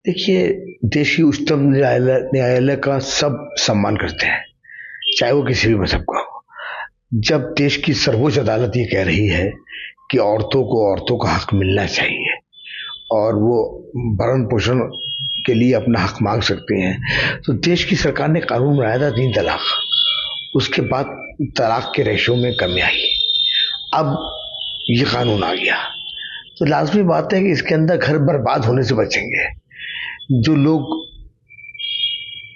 देखिए, देश की उच्चतम न्यायालय का सब सम्मान करते हैं, चाहे वो किसी भी मजहब का हो। जब देश की सर्वोच्च अदालत ये कह रही है कि औरतों का हक मिलना चाहिए और वो भरण पोषण के लिए अपना हक मांग सकती हैं, तो देश की सरकार ने कानून बनाया था 3 तलाक। उसके बाद तलाक के रेशो में कमी आई। अब ये कानून आ गया, तो लाजमी बात है कि इसके अंदर घर बर्बाद होने से बचेंगे। जो लोग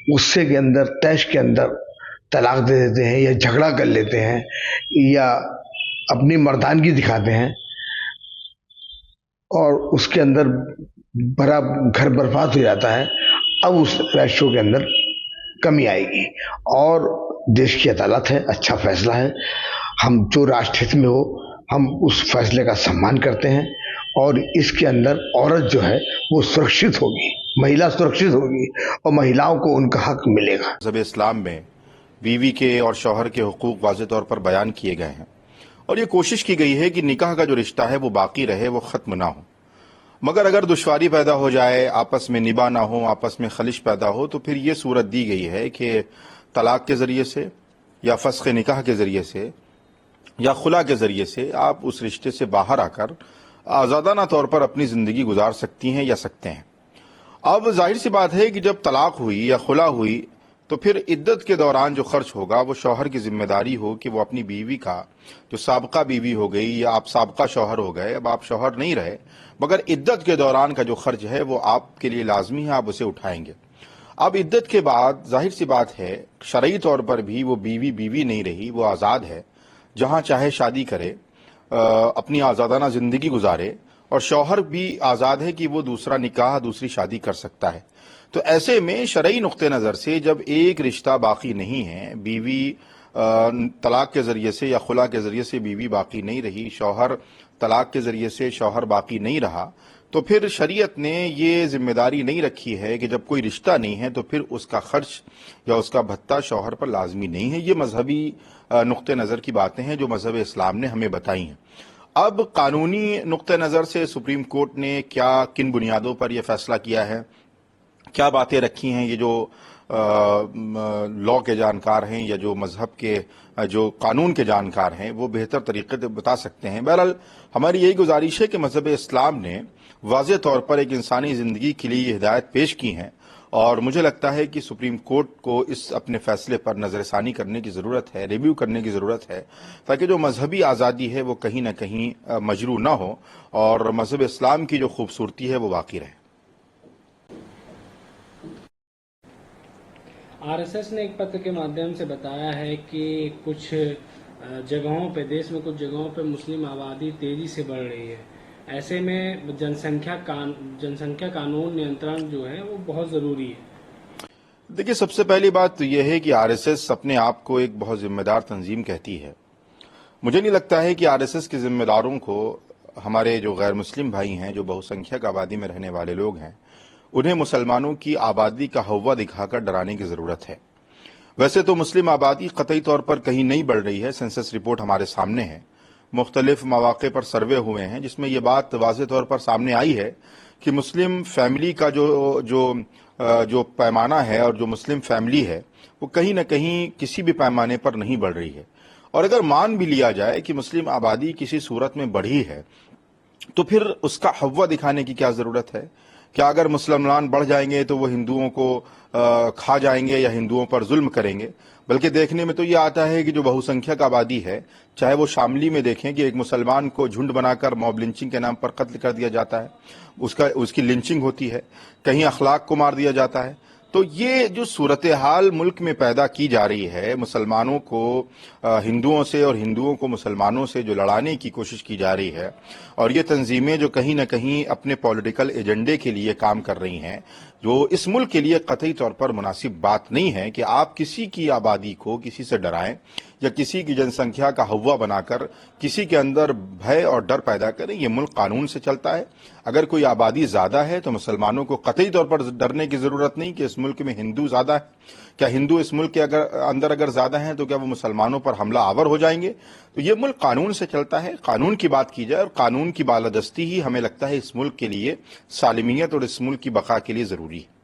गुस्से के अंदर, तैश के अंदर तलाक दे देते हैं या झगड़ा कर लेते हैं या अपनी मर्दानगी दिखाते हैं और उसके अंदर भरा घर बर्बाद हो जाता है, अब उस रेशो के अंदर कमी आएगी। और देश की अदालत है, अच्छा फैसला है। हम जो राष्ट्र हित में हो, हम उस फैसले का सम्मान करते हैं और इसके अंदर औरत जो है वो सुरक्षित होगी, महिला सुरक्षित होगी और महिलाओं को उनका हक मिलेगा। मज़हब इस्लाम में बीवी के और शौहर के हुकूक वाज़ेह तौर पर बयान किए गए हैं और ये कोशिश की गई है कि निकाह का जो रिश्ता है वो बाकी रहे, वो ख़त्म ना हो। मगर अगर दुश्वारी पैदा हो जाए, आपस में निभा ना हो, आपस में खलिश पैदा हो, तो फिर ये सूरत दी गई है कि तलाक के ज़रिए से या फ़स्ख़ निकाह के ज़रिए से या खुला के ज़रिए से आप उस रिश्ते से बाहर आकर आज़ादाना तौर पर अपनी ज़िंदगी गुजार सकती हैं या सकते हैं। अब जाहिर सी बात है कि जब तलाक हुई या खुला हुई तो फिर इद्दत के दौरान जो खर्च होगा वो शौहर की जिम्मेदारी हो कि वो अपनी बीवी का, जो साबका बीवी हो गई या आप साबका शौहर हो गए, अब आप शौहर नहीं रहे, मगर इद्दत के दौरान का जो खर्च है वो आपके लिए लाजमी है, आप उसे उठाएंगे। अब इद्दत के बाद जाहिर सी बात है शरई तौर पर भी वो बीवी बीवी नहीं रही, वो आज़ाद है, जहाँ चाहे शादी करे, अपनी आज़ादाना ज़िंदगी गुजारे और शौहर भी आज़ाद है कि वो दूसरा निकाह, दूसरी शादी कर सकता है। तो ऐसे में शरई नुक्ते नज़र से जब एक रिश्ता बाकी नहीं है, बीवी तलाक के ज़रिए से या खुला के ज़रिए से बीवी बाकी नहीं रही, शौहर तलाक के ज़रिए से शौहर बाकी नहीं रहा, तो फिर शरीयत ने ये जिम्मेदारी नहीं रखी है कि जब कोई रिश्ता नहीं है तो फिर उसका खर्च या उसका भत्ता शौहर पर लाजमी नहीं है। ये मजहबी नुक्ते नज़र की बातें हैं जो मजहब इस्लाम ने हमें बताई हैं। अब कानूनी नुक्ते नज़र से सुप्रीम कोर्ट ने क्या, किन बुनियादों पर यह फैसला किया है, क्या बातें रखी हैं, ये जो लॉ के जानकार हैं या जो मजहब के, जो कानून के जानकार हैं, वो बेहतर तरीके से बता सकते हैं। बहरहाल हमारी यही गुजारिश है कि मजहब इस्लाम ने वाज़ेह तौर पर एक इंसानी ज़िंदगी के लिए ये हिदायत पेश की हैं और मुझे लगता है कि सुप्रीम कोर्ट को इस अपने फैसले पर नज़रसानी करने की ज़रूरत है, रिव्यू करने की ज़रूरत है, ताकि जो मजहबी आज़ादी है वो कहीं ना कहीं मजरू ना हो और मजहब इस्लाम की जो खूबसूरती है वो बाकी रहे। आरएसएस ने एक पत्र के माध्यम से बताया है कि कुछ जगहों पे, देश में कुछ जगहों पे मुस्लिम आबादी तेजी से बढ़ रही है। ऐसे में जनसंख्या कानून नियंत्रण जो है वो बहुत ज़रूरी है। देखिए, सबसे पहली बात तो यह है कि आरएसएस अपने आप को एक बहुत जिम्मेदार तंजीम कहती है। मुझे नहीं लगता है कि आरएसएस के जिम्मेदारों को हमारे जो गैर मुस्लिम भाई हैं, जो बहुसंख्यक आबादी में रहने वाले लोग हैं, उन्हें मुसलमानों की आबादी का हव्वा दिखाकर डराने की ज़रूरत है। वैसे तो मुस्लिम आबादी कतई तौर पर कहीं नहीं बढ़ रही है, सेंसस रिपोर्ट हमारे सामने है, मुख्तलिफ मौक़े पर सर्वे हुए हैं जिसमें यह बात वाज़ेह तौर पर सामने आई है कि मुस्लिम फैमिली का जो पैमाना है और जो मुस्लिम फैमिली है वो कहीं ना कहीं किसी भी पैमाने पर नहीं बढ़ रही है। और अगर मान भी लिया जाए कि मुस्लिम आबादी किसी सूरत में बढ़ी है तो फिर उसका हव्वा दिखाने की क्या ज़रूरत है? क्या अगर मुसलमान बढ़ जाएंगे तो वो हिंदुओं को खा जाएंगे या हिंदुओं पर जुल्म करेंगे? बल्कि देखने में तो ये आता है कि जो बहुसंख्यक आबादी है, चाहे वो शामली में देखें कि एक मुसलमान को झुंड बनाकर मॉब लिंचिंग के नाम पर कत्ल कर दिया जाता है, उसकी लिंचिंग होती है, कहीं अखलाक को मार दिया जाता है। तो ये जो सूरत हाल मुल्क में पैदा की जा रही है, मुसलमानों को हिंदुओं से और हिंदुओं को मुसलमानों से जो लड़ाने की कोशिश की जा रही है, और ये तंजीमें जो कहीं ना कहीं अपने पॉलिटिकल एजेंडे के लिए काम कर रही हैं, جو اس ملک کے لیے قطعی طور پر مناسب بات نہیں ہے کہ آپ کسی کی آبادی کو کسی سے ڈرائیں یا کسی کی جن سنکھیا کا ہوا بنا کر کسی کے اندر بھے اور ڈر پیدا کریں. یہ ملک قانون سے چلتا ہے. اگر کوئی آبادی زیادہ ہے تو مسلمانوں کو قطعی طور پر ڈرنے کی ضرورت نہیں کہ اس ملک میں ہندو زیادہ ہے. کیا ہندو اس ملک کے اندر اگر زیادہ ہیں تو کیا وہ مسلمانوں پر حملہ آور ہو جائیں گے؟ تو یہ ملک قانون سے چلتا ہے. قانون کی بات کی جائے اور قانون کی بالادستی ہی ہمیں لگتا ہے اس ملک کے لیے سالمیت اور اس ملک کی بقا کے لیے ضروری ہے.